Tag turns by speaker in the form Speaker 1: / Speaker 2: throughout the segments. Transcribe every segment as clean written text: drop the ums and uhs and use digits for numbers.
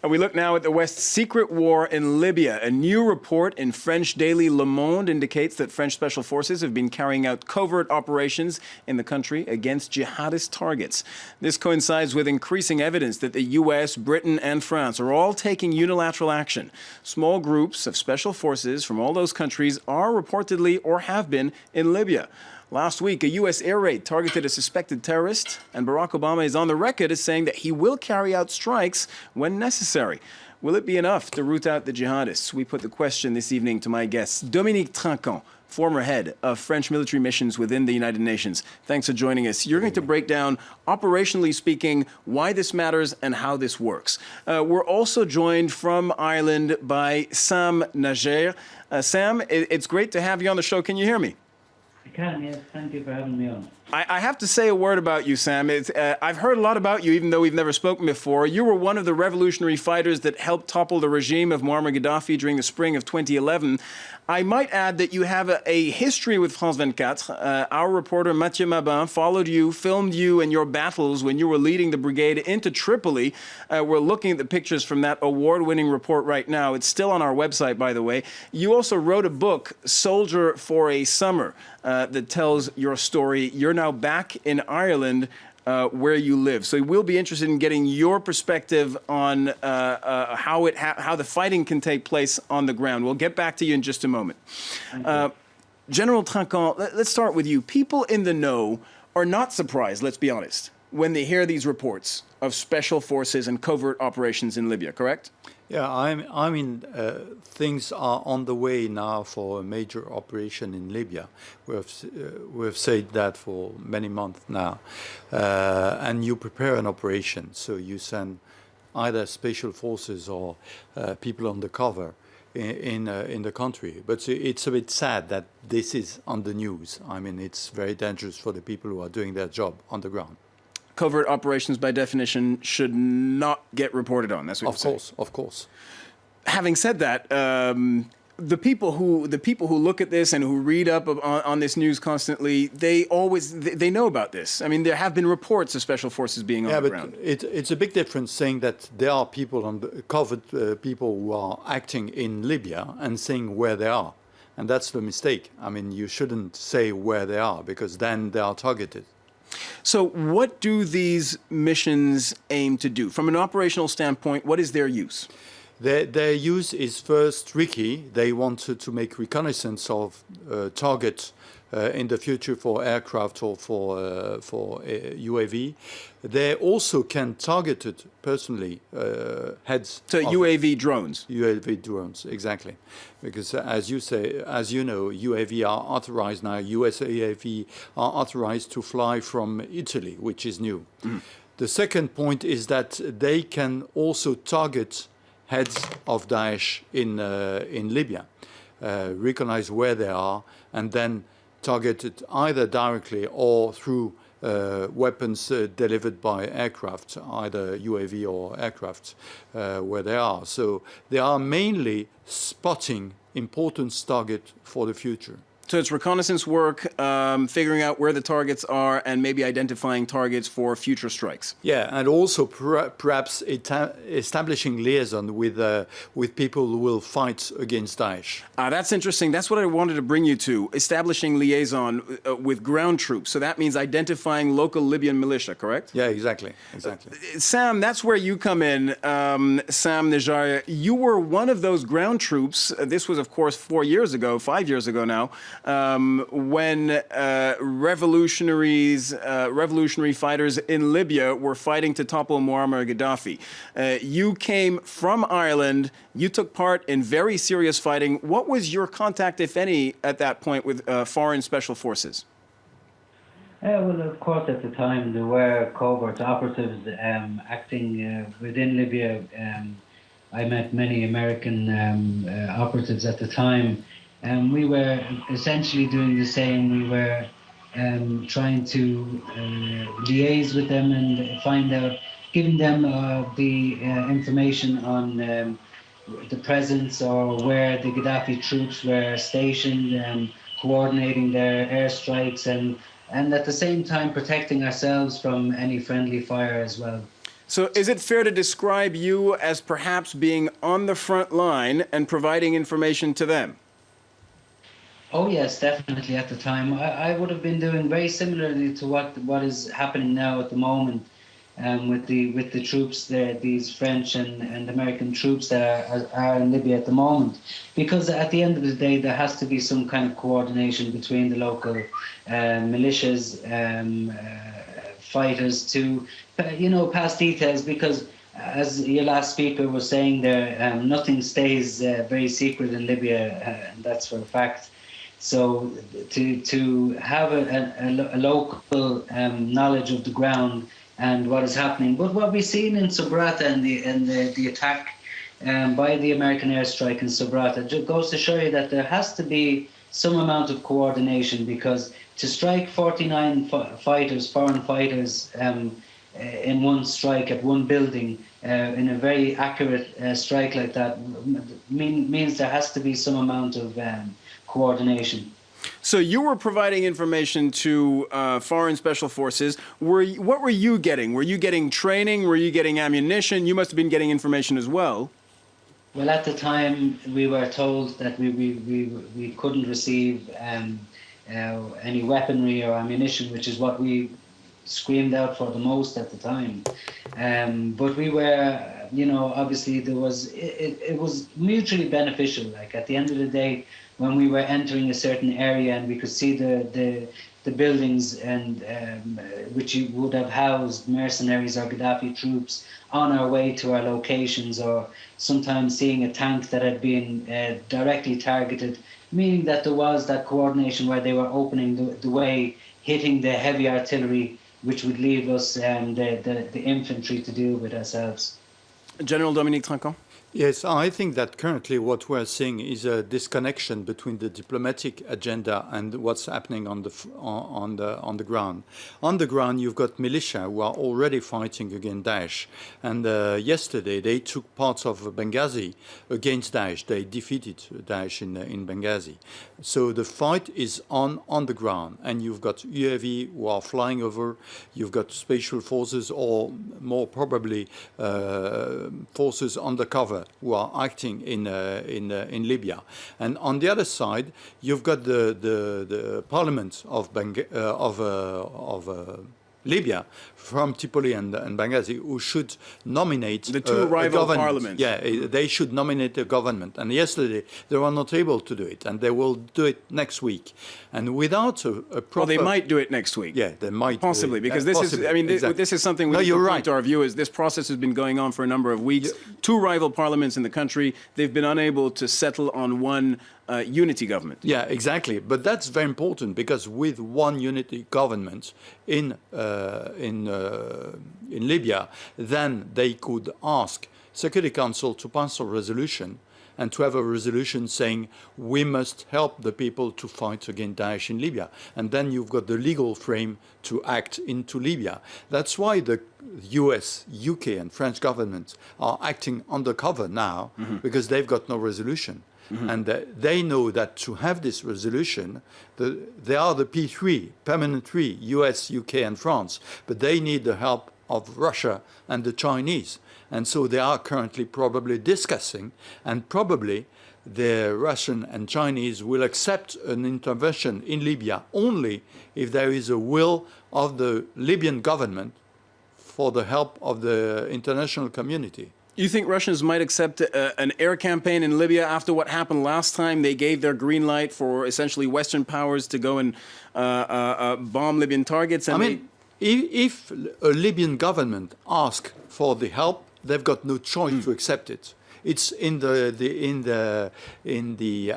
Speaker 1: And we look now at the West's secret war in Libya. A new report in French daily Le Monde indicates that French special forces have been carrying out covert operations in the country against jihadist targets. This coincides with increasing evidence that the US, Britain, and France are all taking unilateral action. Small groups of special forces from all those countries are reportedly or have been in Libya. Last week, a U.S. air raid targeted a suspected terrorist, and Barack Obama is on the record as saying that he will carry out strikes when necessary. Will it be enough to root out the jihadists? We put the question this evening to my guests, Dominique Trinquant, former head of French military missions within the United Nations. Thanks for joining us. You're going to break down, operationally speaking, why this matters and how this works. We're also joined from Ireland by Sam Najer. Sam, it's great to have you on the show. Can you hear me?
Speaker 2: I can, yes. Thank you for having me on.
Speaker 1: I have to say a word about you, Sam. I've heard a lot about you, even though we've never spoken before. You were one of the revolutionary fighters that helped topple the regime of Muammar Gaddafi during the spring of 2011. I might add that you have a history with France 24. Our reporter, Mathieu Mabin, followed you, filmed you and your battles when you were leading the brigade into Tripoli. We're looking at the pictures from that award-winning report right now. It's still on our website, by the way. You also wrote a book, Soldier for a Summer, that tells your story. You're now back in Ireland where you live. So we'll be interested in getting your perspective on how the fighting can take place on the ground. We'll get back to you in just a moment. General Trinquant, let's start with you. People in the know are not surprised, let's be honest, when they hear these reports of special forces and covert operations in Libya, correct?
Speaker 3: Yeah, I mean, things are on the way now for a major operation in Libya. We've said that for many months now. And you prepare an operation, so you send either special forces or people on the cover in the country. But it's a bit sad that this is on the news. I mean, it's very dangerous for the people who are doing their job on the ground.
Speaker 1: Covert operations, by definition, should not get reported on. That's what you're saying.
Speaker 3: Of course.
Speaker 1: Having said that, the people who look at this and who read up on this news constantly, they know about this. I mean, there have been reports of special forces being on the ground.
Speaker 3: It's a big difference saying that there are people on the covert people who are acting in Libya and saying where they are, and that's the mistake. I mean, you shouldn't say where they are because then they are targeted.
Speaker 1: So what do these missions aim to do? From an operational standpoint, what is their use?
Speaker 3: Their use is first tricky. They want to make reconnaissance of targets in the future for aircraft or for UAV. They also can target it personally, heads.
Speaker 1: So UAV drones.
Speaker 3: UAV drones, exactly, because as you know, UAV are authorized now. US UAV are authorized to fly from Italy, which is new. The second point is that they can also target heads of Daesh in Libya, recognize where they are, and then target it either directly or through weapons delivered by aircraft, either UAV or aircraft, where they are. So they are mainly spotting important targets for the future.
Speaker 1: So it's reconnaissance work, figuring out where the targets are and maybe identifying targets for future strikes.
Speaker 3: Yeah, and also perhaps establishing liaison with people who will fight against Daesh.
Speaker 1: That's interesting. That's what I wanted to bring you to, establishing liaison with ground troops. So that means identifying local Libyan militia, correct?
Speaker 3: Yeah, exactly.
Speaker 1: Sam, that's where you come in. Sam Najer, you were one of those ground troops. This was, of course, 5 years ago now. When revolutionary fighters in Libya were fighting to topple Muammar Gaddafi. You came from Ireland. You took part in very serious fighting. What was your contact, if any, at that point with foreign special forces?
Speaker 2: Well, of course, at the time, there were covert operatives acting within Libya. I met many American operatives at the time. We were essentially doing the same. We were trying to liaise with them and find out, giving them the information on the presence or where the Gaddafi troops were stationed, coordinating their airstrikes and at the same time protecting ourselves from any friendly fire as well.
Speaker 1: So is it fair to describe you as perhaps being on the front line and providing information to them?
Speaker 2: Oh yes, definitely. At the time, I would have been doing very similarly to what is happening now at the moment, with the troops there, these French and American troops that are in Libya at the moment, because at the end of the day, there has to be some kind of coordination between the local militias, fighters to, pass details, because as your last speaker was saying there, nothing stays very secret in Libya, and that's for a fact. So to have a local knowledge of the ground and what is happening, but what we've seen in Sabratha and the attack by the American airstrike in Sabratha just goes to show you that there has to be some amount of coordination, because to strike 49 foreign fighters in one strike at one building in a very accurate strike like that means there has to be some amount of coordination.
Speaker 1: So you were providing information to foreign special forces. What were you getting? Were you getting training? Were you getting ammunition? You must have been getting information as well.
Speaker 2: Well, at the time, we were told that we couldn't receive any weaponry or ammunition, which is what we screamed out for the most at the time. But we were, obviously it was mutually beneficial. Like at the end of the day, when we were entering a certain area and we could see the buildings and which would have housed mercenaries or Gaddafi troops on our way to our locations, or sometimes seeing a tank that had been directly targeted, meaning that there was that coordination where they were opening the way, hitting the heavy artillery, which would leave us the infantry to deal with ourselves.
Speaker 1: General Dominique Trinquant?
Speaker 3: Yes, I think that currently what we're seeing is a disconnection between the diplomatic agenda and what's happening on the ground. On the ground, you've got militia who are already fighting against Daesh, and yesterday they took parts of Benghazi against Daesh. They defeated Daesh in Benghazi. So the fight is on the ground, and you've got UAV who are flying over. You've got special forces, or more probably forces undercover, who are acting in Libya, and on the other side, you've got the parliament of Libya, from Tripoli and Benghazi, who should nominate
Speaker 1: the two rival parliaments.
Speaker 3: Yeah, they should nominate a government. And yesterday they were not able to do it, and they will do it next week. And without a proper...
Speaker 1: Well, they might do it next week.
Speaker 3: Yeah, they might.
Speaker 1: Possibly, because this
Speaker 3: possibly,
Speaker 1: is, I mean,
Speaker 3: exactly.
Speaker 1: this is something we need to point to our viewers. This process has been going on for a number of weeks. Two rival parliaments in the country. They've been unable to settle on one unity government.
Speaker 3: Yeah, exactly. But that's very important, because with one unity government in Libya, then they could ask Security Council to pass a resolution, and to have a resolution saying we must help the people to fight against Daesh in Libya. And then you've got the legal frame to act into Libya. That's why the US, UK and French governments are acting undercover now, because they've got no resolution. And they know that to have this resolution, they are the P3, permanent three, US, UK and France, but they need the help of Russia and the Chinese. And so they are currently probably discussing, and probably the Russian and Chinese will accept an intervention in Libya only if there is a will of the Libyan government for the help of the international community.
Speaker 1: You think Russians might accept an air campaign in Libya after what happened last time? They gave their green light for essentially Western powers to go and bomb Libyan targets. And
Speaker 3: I mean, if a Libyan government asks for the help, they've got no choice to accept it. It's in the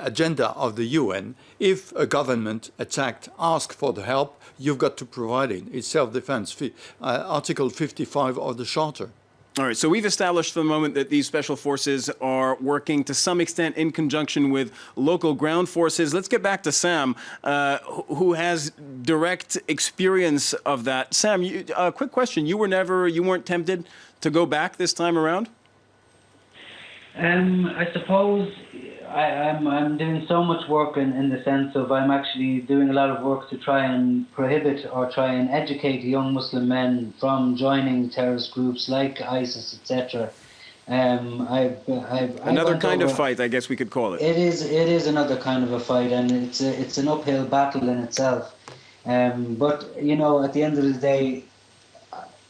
Speaker 3: agenda of the UN. If a government attacked asks for the help, you've got to provide it. It's self-defense, Article 55 of the Charter.
Speaker 1: All right, so we've established for the moment that these special forces are working to some extent in conjunction with local ground forces. Let's get back to Sam, who has direct experience of that. Sam, a quick question. You weren't tempted to go back this time around?
Speaker 2: I suppose I'm doing so much work in the sense of I'm actually doing a lot of work to try and prohibit or try and educate young Muslim men from joining terrorist groups like ISIS, etc.
Speaker 1: Another kind of fight, I guess we could call it.
Speaker 2: It is another kind of a fight, and it's an uphill battle in itself. But you know, at the end of the day,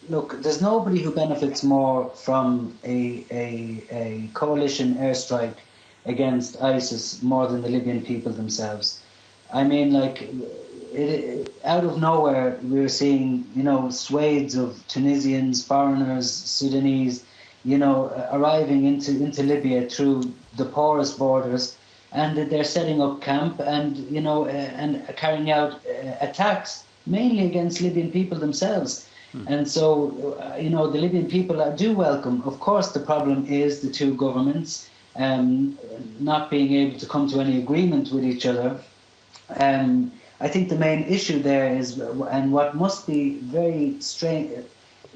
Speaker 2: look, there's nobody who benefits more from a coalition airstrike against ISIS more than the Libyan people themselves. I mean, like, out of nowhere, we're seeing, you know, swathes of Tunisians, foreigners, Sudanese, you know, arriving into Libya through the porous borders, and they're setting up camp and, you know, and carrying out attacks, mainly against Libyan people themselves. And so, you know, the Libyan people do welcome. Of course, the problem is the two governments not being able to come to any agreement with each other. I think the main issue there is, and what must be very strange,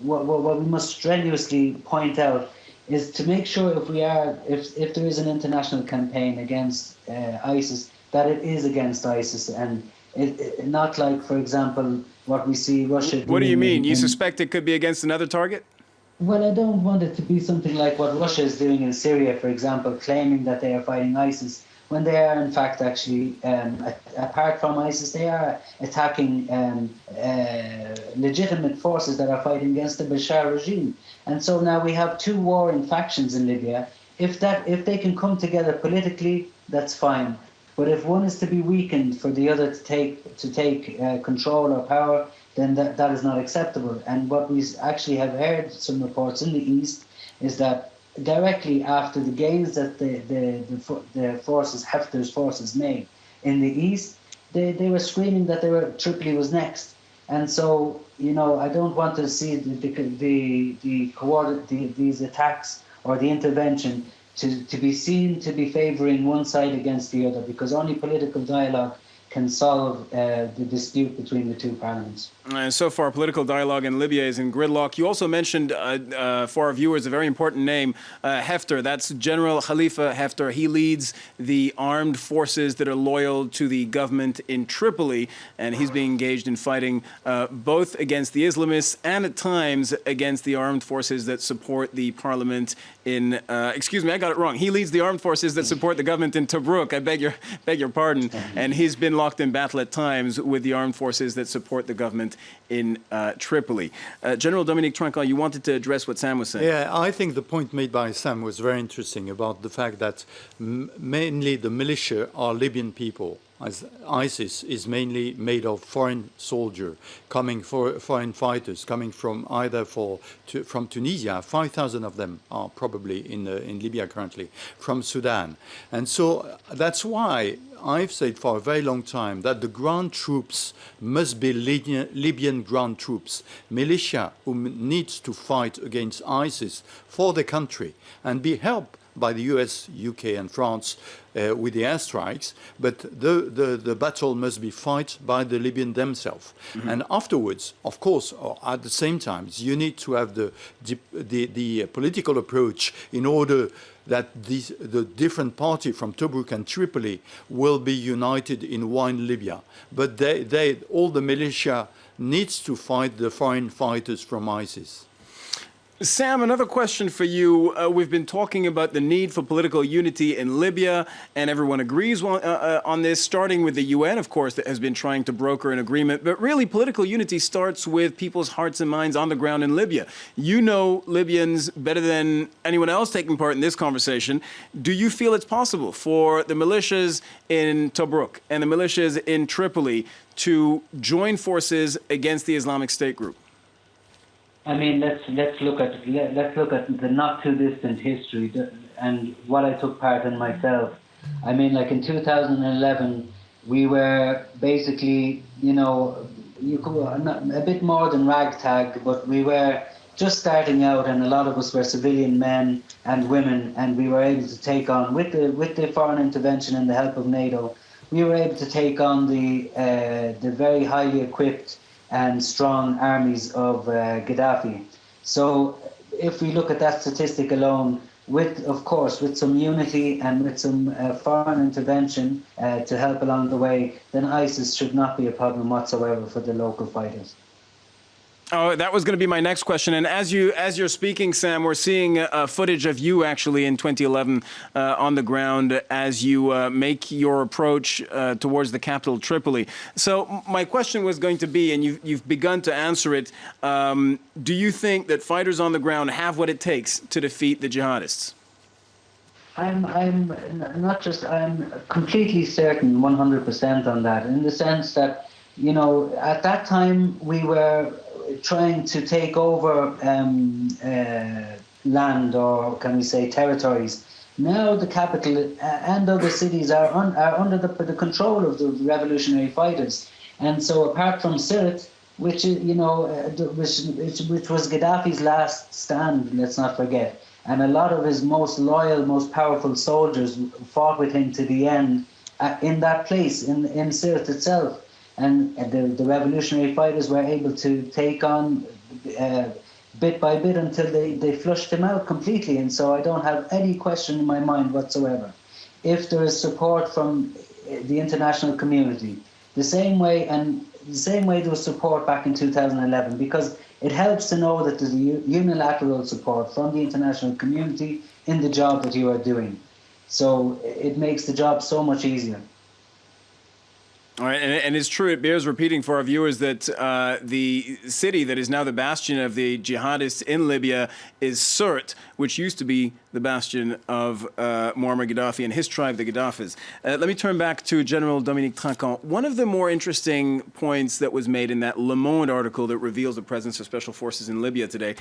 Speaker 2: what we must strenuously point out is to make sure if there is an international campaign against ISIS, that it is against ISIS, and it not like, for example, what we see Russia doing.
Speaker 1: What do you mean? You suspect it could be against another target?
Speaker 2: Well, I don't want it to be something like what Russia is doing in Syria, for example, claiming that they are fighting ISIS, when they are in fact actually, apart from ISIS, they are attacking legitimate forces that are fighting against the Bashar regime. And so now we have two warring factions in Libya. If they can come together politically, that's fine. But if one is to be weakened for the other to take control or power, then that is not acceptable. And what we actually have heard some reports in the East is that directly after the gains that the forces, Haftar's forces, made in the East, they were screaming that Tripoli was next. And so, you know, I don't want to see these attacks or the intervention to be seen to be favouring one side against the other, because only political dialogue can solve the dispute between the two parliaments.
Speaker 1: So far, political dialogue in Libya is in gridlock. You also mentioned, for our viewers, a very important name, Haftar. That's General Khalifa Haftar. He leads the armed forces that are loyal to the government in Tripoli, and he's being engaged in fighting both against the Islamists and at times against the armed forces that support the parliament in, excuse me, I got it wrong. He leads the armed forces that support the government in Tobruk. I beg your pardon. And he's been locked in battle at times with the armed forces that support the government in Tripoli. General Dominique Trinquant, you wanted to address what Sam was saying.
Speaker 3: Yeah, I think the point made by Sam was very interesting about the fact that mainly the militia are Libyan people. As ISIS is mainly made of foreign soldiers, foreign fighters coming from from Tunisia. 5,000 of them are probably in Libya currently, from Sudan. And so that's why I've said for a very long time that the ground troops must be Libyan ground troops, militia who needs to fight against ISIS for the country and be helped by the US, UK and France with the airstrikes, but the battle must be fought by the Libyan themselves. Mm-hmm. And afterwards, of course, or at the same time, you need to have the political approach in order that the different party from Tobruk and Tripoli will be united in one Libya. But all the militia needs to fight the foreign fighters from ISIS.
Speaker 1: Sam, another question for you. We've been talking about the need for political unity in Libya, and everyone agrees on this, starting with the UN, of course, that has been trying to broker an agreement. But really, political unity starts with people's hearts and minds on the ground in Libya. You know Libyans better than anyone else taking part in this conversation. Do you feel it's possible for the militias in Tobruk and the militias in Tripoli to join forces against the Islamic State group?
Speaker 2: I mean, let's look at the not too distant history and what I took part in myself. I mean, like in 2011, we were basically, you know, a bit more than ragtag, but we were just starting out, and a lot of us were civilian men and women, and we were able to take on with the foreign intervention and the help of NATO. We were able to take on the very highly equipped and strong armies of Gaddafi. So if we look at that statistic alone, of course, with some unity and with some foreign intervention to help along the way, then ISIS should not be a problem whatsoever for the local fighters.
Speaker 1: Oh, that was going to be my next question. And as you're speaking, Sam, we're seeing footage of you actually in 2011 on the ground as you make your approach towards the capital, Tripoli. So my question was going to be, and you've begun to answer it, do you think that fighters on the ground have what it takes to defeat the jihadists?
Speaker 2: I'm completely certain 100% on that, in the sense that, you know, at that time we were trying to take over land, or can we say territories. Now the capital and other cities are under the control of the revolutionary fighters. And so apart from Sirte, which is, you know, which was Gaddafi's last stand, let's not forget, and a lot of his most loyal, most powerful soldiers fought with him to the end in that place, in Sirte itself. And the revolutionary fighters were able to take on bit by bit until they flushed him out completely. And so I don't have any question in my mind whatsoever. If there is support from the international community, the same way there was support back in 2011, because it helps to know that there's unilateral support from the international community in the job that you are doing. So it makes the job so much easier.
Speaker 1: All right, and it's true, it bears repeating for our viewers that the city that is now the bastion of the jihadists in Libya is Sirte, which used to be the bastion of Muammar Gaddafi and his tribe, the Gaddafis. Let me turn back to General Dominique Trinquant. One of the more interesting points that was made in that Le Monde article that reveals the presence of special forces in Libya today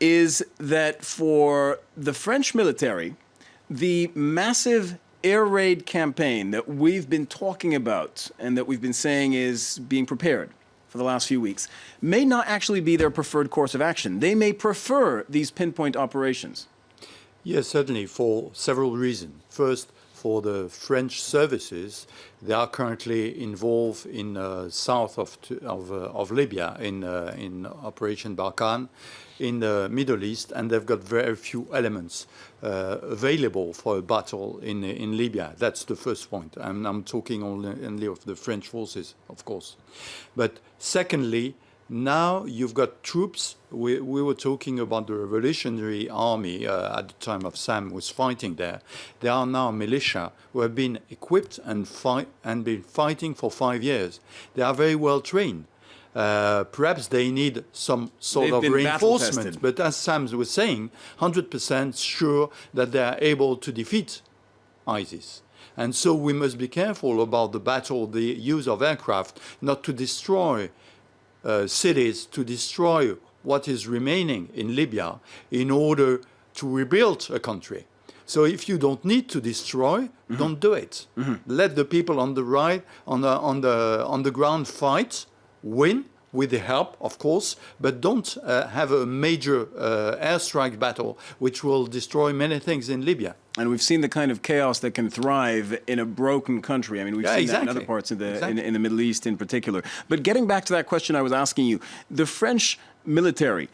Speaker 1: is that for the French military, the massive air raid campaign that we've been talking about and that we've been saying is being prepared for the last few weeks may not actually be their preferred course of action. They may prefer these pinpoint operations.
Speaker 3: Yes, certainly, for several reasons. First, for the French services, they are currently involved in south of Libya in Operation Barkhane in the Middle East, and they've got very few elements available for a battle in Libya. That's the first point. I'm talking only of the French forces, of course. But secondly, now you've got troops. We were talking about the Revolutionary Army at the time of Sam was fighting there. There are now militia who have been equipped and been fighting for 5 years. They are very well trained. Perhaps they need some sort of reinforcement, but as Sam was saying, 100% sure that they are able to defeat ISIS. And so we must be careful about the battle, the use of aircraft, not to destroy cities, to destroy what is remaining in Libya in order to rebuild a country. So if you don't need to destroy, don't do it. Let the people on the right, on the ground fight, win with the help, of course, but don't have a major airstrike battle which will destroy many things in Libya.
Speaker 1: And we've seen the kind of chaos that can thrive in a broken country. I mean, we've seen that in other parts of in the Middle East in particular. But getting back to that question I was asking you, the French military,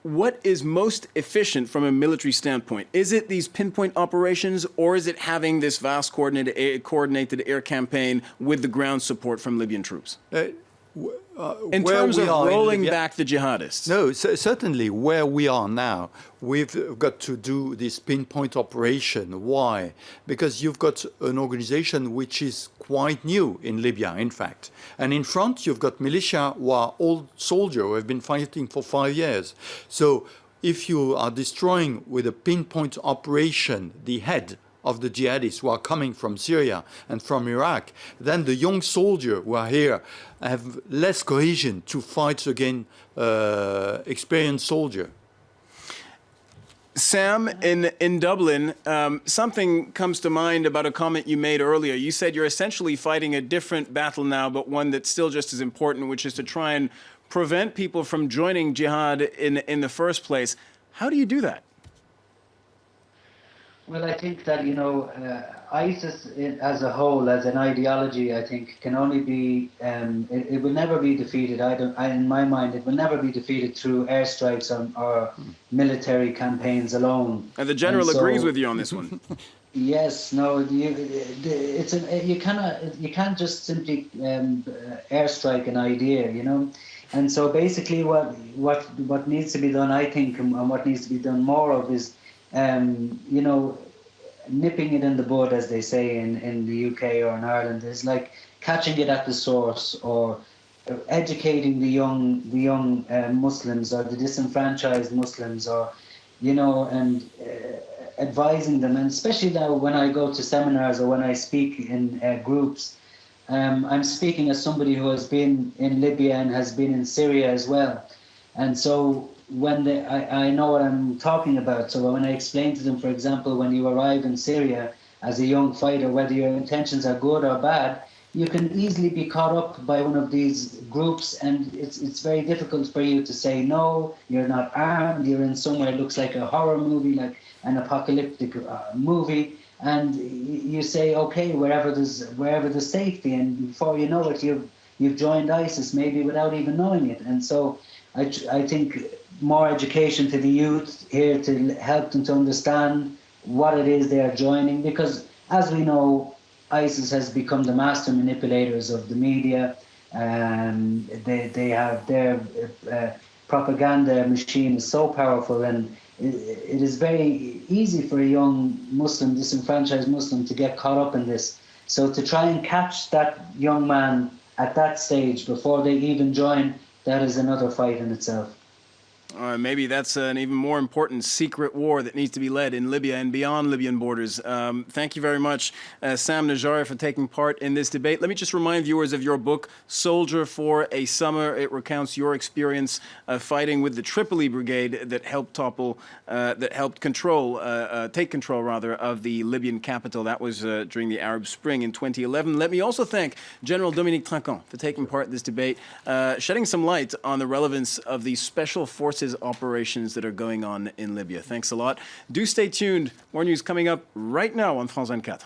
Speaker 1: what is most efficient from a military standpoint? Is it these pinpoint operations, or is it having this vast coordinated air campaign with the ground support from Libyan troops? In terms of rolling back the jihadists?
Speaker 3: No, certainly where we are now, we've got to do this pinpoint operation. Why? Because you've got an organization which is quite new in Libya, in fact. And in front, you've got militia who are old soldiers who have been fighting for 5 years. So if you are destroying with a pinpoint operation the head of the jihadists who are coming from Syria and from Iraq, then the young soldiers who are here have less cohesion to fight against experienced soldiers.
Speaker 1: Sam, in Dublin, something comes to mind about a comment you made earlier. You said you're essentially fighting a different battle now, but one that's still just as important, which is to try and prevent people from joining jihad in the first place. How do you do that?
Speaker 2: Well, I think that, ISIS as a whole, as an ideology, I think can only be, it will never be defeated. In my mind, it will never be defeated through airstrikes or military campaigns alone.
Speaker 1: And the general agrees with you on this one.
Speaker 2: Yes, no, you can't just simply airstrike an idea, And so basically, what needs to be done, I think, and what needs to be done more of is, nipping it in the bud, as they say in the UK or in Ireland, is like catching it at the source, or educating the young Muslims or the disenfranchised Muslims, or and advising them. And especially now when I go to seminars or when I speak in groups, I'm speaking as somebody who has been in Libya and has been in Syria as well. And so I know what I'm talking about. So when I explain to them, for example, when you arrive in Syria as a young fighter, whether your intentions are good or bad, you can easily be caught up by one of these groups, and it's very difficult for you to say no. You're not armed. You're in somewhere that looks like a horror movie, like an apocalyptic movie, and you say okay wherever there's safety, and before you know it, you've joined ISIS, maybe without even knowing it. And so I think more education to the youth here to help them to understand what it is they are joining, because as we know, ISIS has become the master manipulators of the media. They have their propaganda machine is so powerful, and it is very easy for a young Muslim, disenfranchised Muslim, to get caught up in this. So to try and catch that young man at that stage before they even join, that is another fight in itself.
Speaker 1: Maybe that's an even more important secret war that needs to be led in Libya and beyond Libyan borders. Thank you very much, Sam Najjar, for taking part in this debate. Let me just remind viewers of your book, Soldier for a Summer. It recounts your experience fighting with the Tripoli Brigade that helped take control of the Libyan capital. That was during the Arab Spring in 2011. Let me also thank General Dominique Trinquant for taking part in this debate, shedding some light on the relevance of the special forces operations that are going on in Libya. Thanks a lot. Do stay tuned. More news coming up right now on France 24.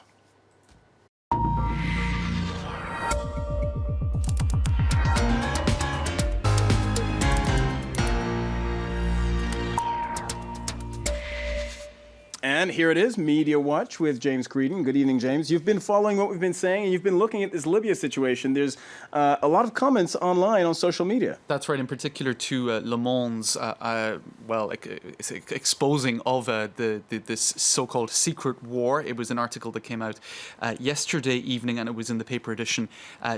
Speaker 1: And here it is, Media Watch with James Creedon. Good evening, James. You've been following what we've been saying, and you've been looking at this Libya situation. There's a lot of comments online on social media.
Speaker 4: That's right, in particular to Le Monde's, exposing of this so-called secret war. It was an article that came out yesterday evening, and it was in the paper edition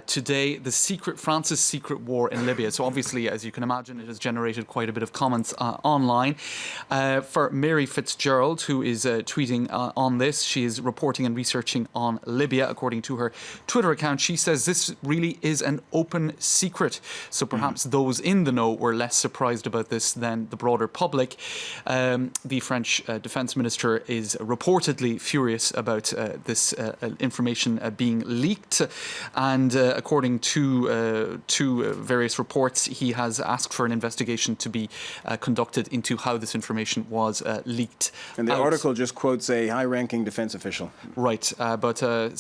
Speaker 4: today. France's secret war in Libya. So obviously, as you can imagine, it has generated quite a bit of comments online. For Mary Fitzgerald, who is tweeting on this. She is reporting and researching on Libya, according to her Twitter account. She says this really is an open secret. So perhaps those in the know were less surprised about this than the broader public. The French defense minister is reportedly furious about this information being leaked. And according to various reports, he has asked for an investigation to be conducted into how this information was leaked.
Speaker 1: And the article just quotes a high-ranking defense official.
Speaker 4: Right, but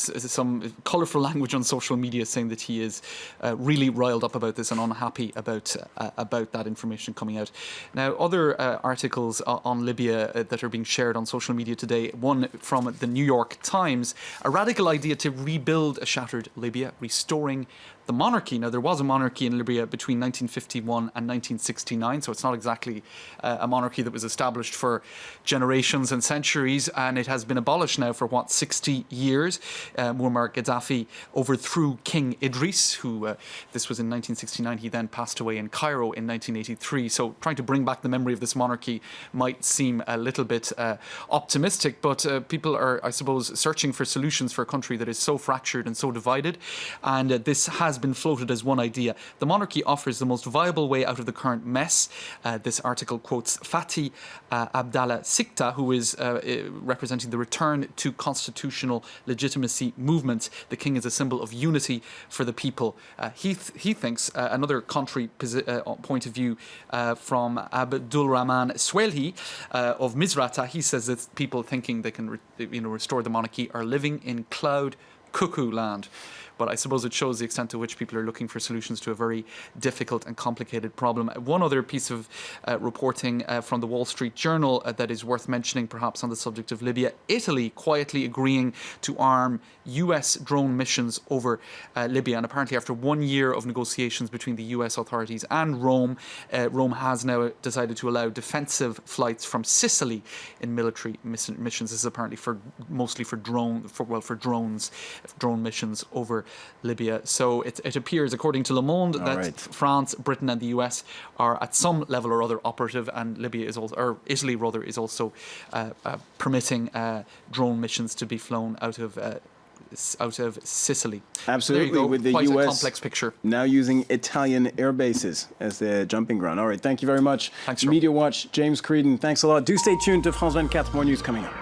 Speaker 4: some colourful language on social media saying that he is really riled up about this and unhappy about that information coming out. Now, other articles on Libya that are being shared on social media today, one from the New York Times, a radical idea to rebuild a shattered Libya, restoring the monarchy. Now, there was a monarchy in Libya between 1951 and 1969, so it's not exactly a monarchy that was established for generations and centuries, and it has been abolished now for, 60 years. Muammar Gaddafi overthrew King Idris, who, this was in 1969, he then passed away in Cairo in 1983, so trying to bring back the memory of this monarchy might seem a little bit optimistic, but people are, I suppose, searching for solutions for a country that is so fractured and so divided, and this has been floated as one idea. The monarchy offers the most viable way out of the current mess. This article quotes Fatih Abdallah Sikta, who is representing the return to constitutional legitimacy movement. The king is a symbol of unity for the people. He thinks another contrary point of view from Abdulrahman Swelhi of Misrata. He says that people thinking they can restore the monarchy are living in cloud cuckoo land. But I suppose it shows the extent to which people are looking for solutions to a very difficult and complicated problem. One other piece of reporting from the Wall Street Journal that is worth mentioning, perhaps on the subject of Libya: Italy quietly agreeing to arm US drone missions over Libya. And apparently after 1 year of negotiations between the US authorities and Rome, Rome has now decided to allow defensive flights from Sicily in military missions. This is apparently mostly for drone missions over Libya. So it appears, according to Le Monde, that France, Britain, and the US are at some level or other operative, and Libya is also, or Italy rather, is also permitting drone missions to be flown out of Sicily.
Speaker 1: Absolutely, with the
Speaker 4: Quite
Speaker 1: US
Speaker 4: a complex picture.
Speaker 1: now using Italian air bases as the jumping ground. All right, thank you very much.
Speaker 4: Thanks, Rob.
Speaker 1: Media Watch, James Creedon, thanks a lot. Do stay tuned to France 24, more news coming up.